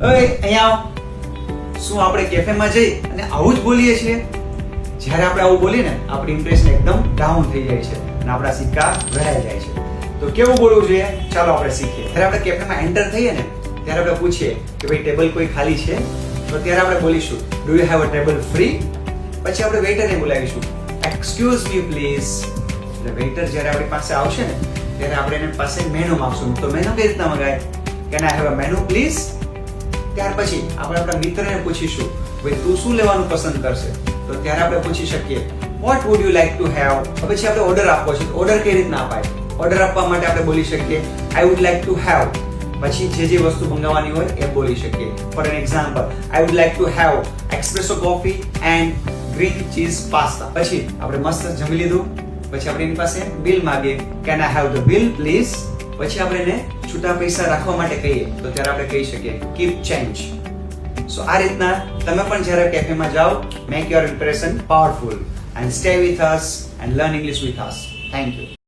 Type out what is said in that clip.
ઓય અહીંયા આવ. શું આપણે કેફેમાં જઈ અને આવું જ બોલીએ છીએ? જ્યારે આપણે આવું બોલીએ ને આપણી ઇમ્પ્રેશન એકદમ ડાઉન થઈ જાય છે અને આપણા સિક્કા ભરાઈ જાય છે. તો કેવું બોલવું જોઈએ ચાલો આપણે શીખીએ. જ્યારે આપણે કેફેમાં એન્ટર થઈએ ને ત્યારે આપણે પૂછીએ કે ભાઈ ટેબલ કોઈ ખાલી છે? તો ત્યારે આપણે બોલીશું do you have a table free? પછી આપણે વેઇટરને બોલાવીશું એક્સક્યુઝ મી પ્લીઝ. એટલે વેઇટર જ્યારે આપણી પાસે આવશે ને ત્યારે આપણે એની પાસે મેનુ માંગશું. તો મેનુ કઈ રીતના મંગાય? Can I have a menu please? ત્યાર પછી આપણે આપણા મિત્રને પૂછીશું ભાઈ તું શું લેવાનું પસંદ કરશે? તો ત્યારે આપણે પૂછી શકીએ what would you like to have? પછી આપણે ઓર્ડર આપવો છે. ઓર્ડર કઈ રીતના અપાય? ઓર્ડર આપવા માટે આપણે બોલી શકીએ I would like to have. પછી જે વસ્તુ મંગાવવાની હોય એ બોલી શકીએ. For an example I would like to have espresso coffee and green cheese pasta. પછી આપણે મસ્ત જમી લીધું પછી આપણે એની પાસે બિલ માંગીએ can I have the bill please? પછી આપણે એને છૂટા પૈસા રાખવા માટે કહીએ તો ત્યારે આપણે કહી શકીએ કીપ ચેન્જ. સો આ રીતના તમે પણ જ્યારે કેફેમાં જાઓ make your impression powerful and stay with us and learn English with us. Thank you.